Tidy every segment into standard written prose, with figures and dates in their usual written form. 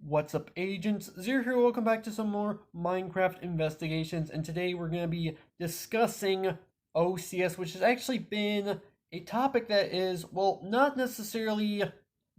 What's up, agents? Zero here. Welcome back to some more Minecraft investigations, and today we're going to be discussing OCS, which has actually been a topic that is, well, not necessarily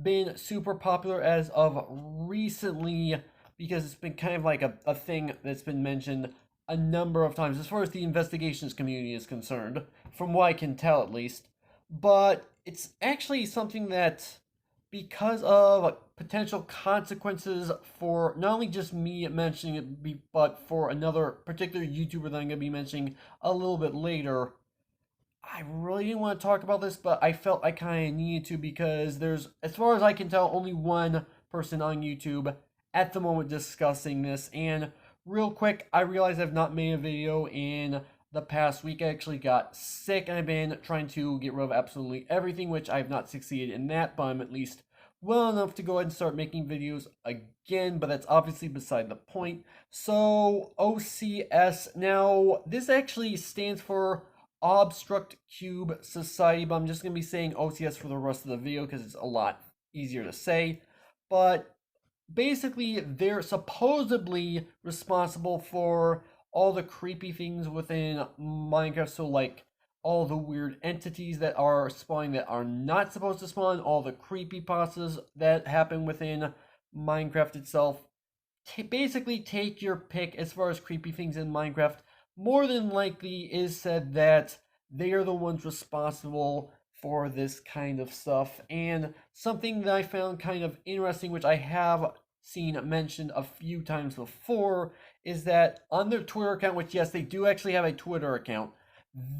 been super popular as of recently, because it's been kind of like a thing that's been mentioned a number of times as far as the investigations community is concerned, from what I can tell at least. But it's actually something that, because of potential consequences for not only just me mentioning it, but for another particular YouTuber that I'm going to be mentioning a little bit later. I really didn't want to talk about this, but I felt I kind of needed to because there's, as far as I can tell, only one person on YouTube at the moment discussing this. And real quick, I realize I've not made a video in the past week. I actually got sick and I've been trying to get rid of absolutely everything, which I have not succeeded in that, but I'm at least well enough to go ahead and start making videos again, but that's obviously beside the point. So, OCS, now this actually stands for Obstruct Cube Society, but I'm just going to be saying OCS for the rest of the video because it's a lot easier to say. But basically, they're supposedly responsible for all the creepy things within Minecraft, so like all the weird entities that are spawning that are not supposed to spawn, all the creepypastas that happen within Minecraft itself. Basically, take your pick as far as creepy things in Minecraft. More than likely is said that they are the ones responsible for this kind of stuff. And something that I found kind of interesting, which I have seen mentioned a few times before, is that on their Twitter account, which yes, they do actually have a Twitter account,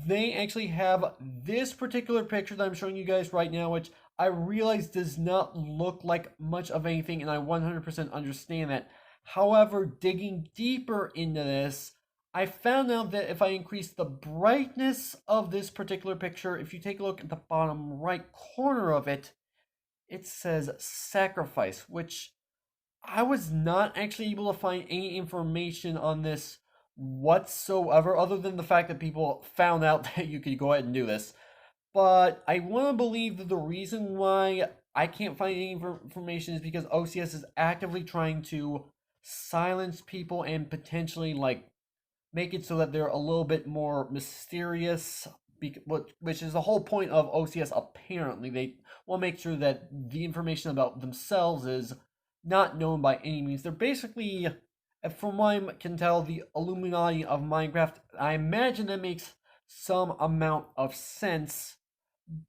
they actually have this particular picture that I'm showing you guys right now, which I realize does not look like much of anything, and I 100% understand that. However, digging deeper into this, I found out that if I increase the brightness of this particular picture, if you take a look at the bottom right corner of it, it says sacrifice, which I was not actually able to find any information on this whatsoever, other than the fact that people found out that you could go ahead and do this. But I want to believe that the reason why I can't find any information is because OCS is actively trying to silence people and potentially like make it so that they're a little bit more mysterious, which is the whole point of OCS. Apparently, they want to make sure that the information about themselves is not known by any means. They're basically, from what I can tell, the Illuminati of Minecraft. I imagine that makes some amount of sense.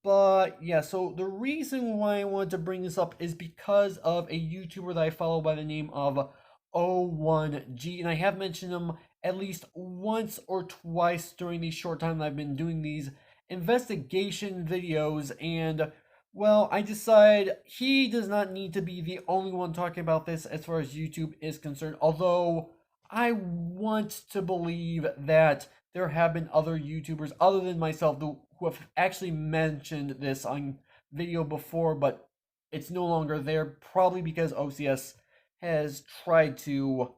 But yeah, so the reason why I wanted to bring this up is because of a YouTuber that I follow by the name of O1G, and I have mentioned him at least once or twice during the short time that I've been doing these investigation videos, and well, I decided he does not need to be the only one talking about this as far as YouTube is concerned, although I want to believe that there have been other YouTubers other than myself who have actually mentioned this on video before, but it's no longer there, probably because OCS has tried to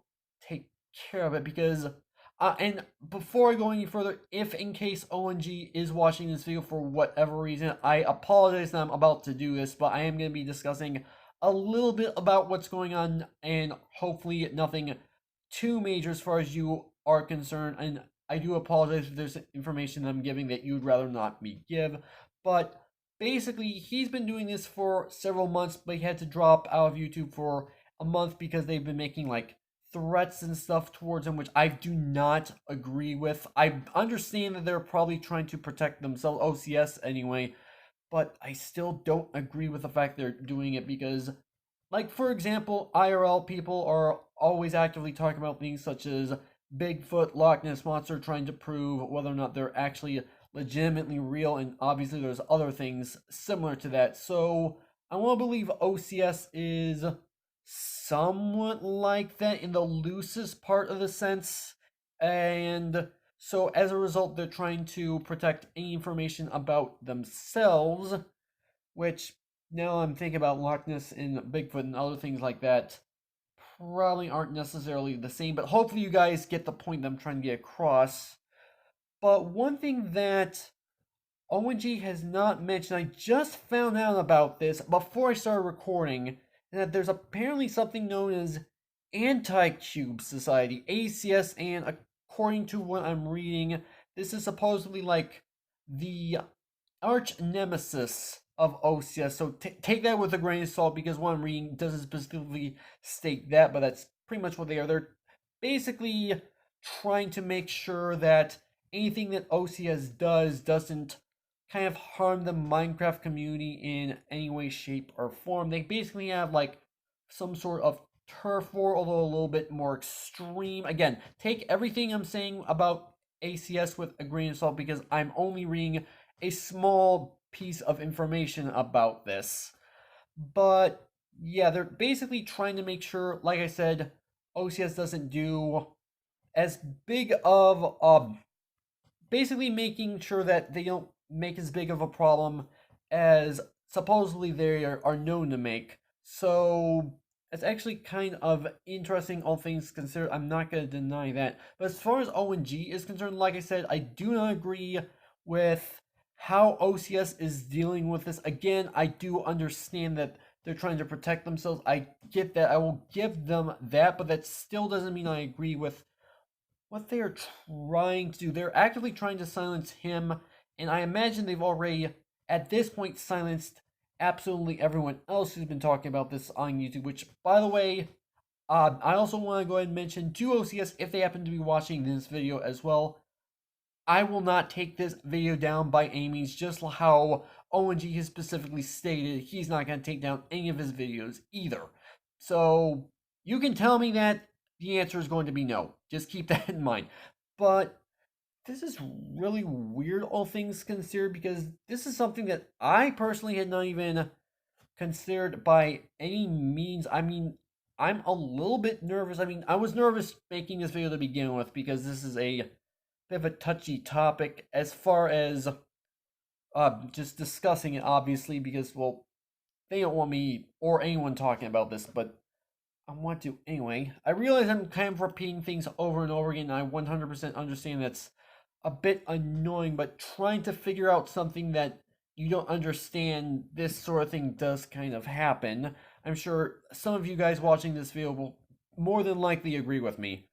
take care of it. Because and before I go any further, if in case ONG is watching this video for whatever reason, I apologize that I'm about to do this, but I am going to be discussing a little bit about what's going on, and hopefully nothing too major as far as you are concerned. And I do apologize if there's information I'm giving that you'd rather not me give, but basically he's been doing this for several months, but he had to drop out of YouTube for a month because they've been making like threats and stuff towards him, which I do not agree with. I understand that they're probably trying to protect themselves, OCS anyway, but I still don't agree with the fact they're doing it because, like, for example, IRL people are always actively talking about things such as Bigfoot, Loch Ness Monster, trying to prove whether or not they're actually legitimately real, and obviously there's other things similar to that. So I want to believe OCS is somewhat like that in the loosest part of the sense, and so as a result, they're trying to protect any information about themselves, which now I'm thinking about Loch Ness and Bigfoot and other things like that probably aren't necessarily the same, but hopefully you guys get the point that I'm trying to get across. But one thing that ONG has not mentioned, I just found out about this before I started recording, and that there's apparently something known as Anti-Cube Society, ACS, and according to what I'm reading, this is supposedly like the arch nemesis of OCS. So take that with a grain of salt because what I'm reading doesn't specifically state that, but that's pretty much what they are. They're basically trying to make sure that anything that OCS does doesn't kind of harm the Minecraft community in any way, shape, or form. They basically have like some sort of turf war, although a little bit more extreme. Again, take everything I'm saying about ACS with a grain of salt because I'm only reading a small piece of information about this. But yeah, they're basically trying to make sure, like I said, OCS doesn't do as big of basically making sure that they don't make as big of a problem as supposedly they are known to make. So it's actually kind of interesting, all things considered. I'm not going to deny that. But as far as ONG is concerned, like I said, I do not agree with how OCS is dealing with this. Again, I do understand that they're trying to protect themselves. I get that. I will give them that, but that still doesn't mean I agree with what they are trying to do. They're actively trying to silence him, and I imagine they've already, at this point, silenced absolutely everyone else who's been talking about this on YouTube, which, by the way, I also want to go ahead and mention to OCS, if they happen to be watching this video as well, I will not take this video down by any means, just how ONG has specifically stated he's not going to take down any of his videos either. So, you can tell me that the answer is going to be no. Just keep that in mind. But this is really weird, all things considered, because this is something that I personally had not even considered by any means. I mean, I'm a little bit nervous. I mean, I was nervous making this video to begin with because this is a bit of a touchy topic as far as just discussing it, obviously, because, well, they don't want me or anyone talking about this, but I want to anyway. I realize I'm kind of repeating things over and over again. I 100% understand that's a bit annoying, but trying to figure out something that you don't understand, this sort of thing does kind of happen. I'm sure some of you guys watching this video will more than likely agree with me.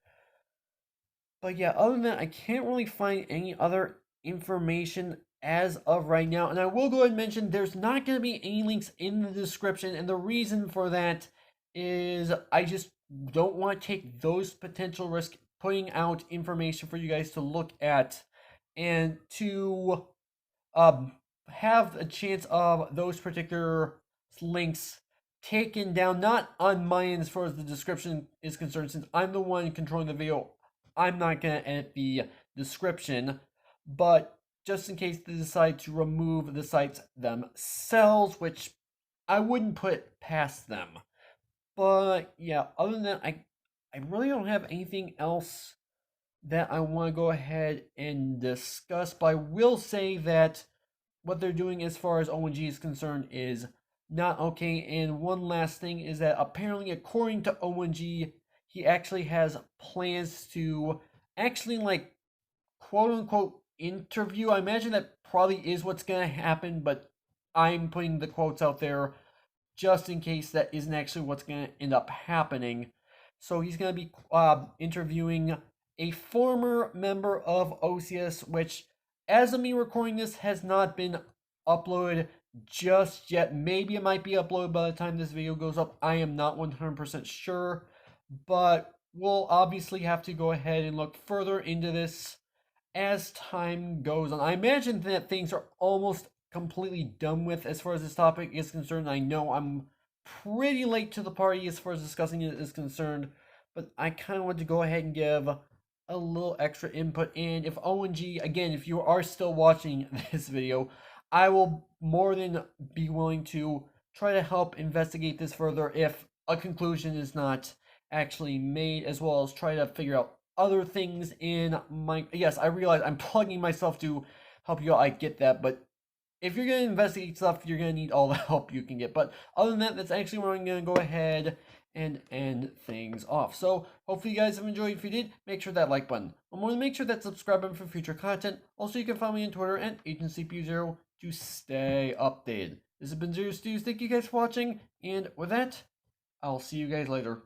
But yeah, other than that, I can't really find any other information as of right now. And I will go ahead and mention there's not going to be any links in the description. And the reason for that is I just don't want to take those potential risks putting out information for you guys to look at and to um, have a chance of those particular links taken down, not on my end as far as the description is concerned, since I'm the one controlling the video. I'm not going to edit the description, but just in case they decide to remove the sites themselves, which I wouldn't put past them. But yeah, other than that, I really don't have anything else that I want to go ahead and discuss, but I will say that what they're doing as far as ONG is concerned is not okay. And one last thing is that apparently, according to ONG, he actually has plans to actually, like, quote unquote interview. I imagine that probably is what's going to happen, but I'm putting the quotes out there just in case that isn't actually what's going to end up happening. So he's going to be interviewing a former member of OCS, which, as of me recording this, has not been uploaded just yet. Maybe it might be uploaded by the time this video goes up. I am not 100% sure, but we'll obviously have to go ahead and look further into this as time goes on. I imagine that things are almost completely done with as far as this topic is concerned. I know I'm pretty late to the party as far as discussing it is concerned, but I kind of want to go ahead and give a little extra input. And if ONG, again, if you are still watching this video, I will more than be willing to try to help investigate this further if a conclusion is not actually made, as well as try to figure out other things in my... Yes, I realize I'm plugging myself to help you out. I get that, but if you're going to investigate stuff, you're going to need all the help you can get. But other than that, that's actually where I'm going to go ahead and end things off. So hopefully you guys have enjoyed. If you did, make sure that like button. But more than make sure that subscribe button for future content. Also, you can follow me on Twitter at AgentCPU0 to stay updated. This has been Zero Stews. Thank you guys for watching, and with that, I'll see you guys later.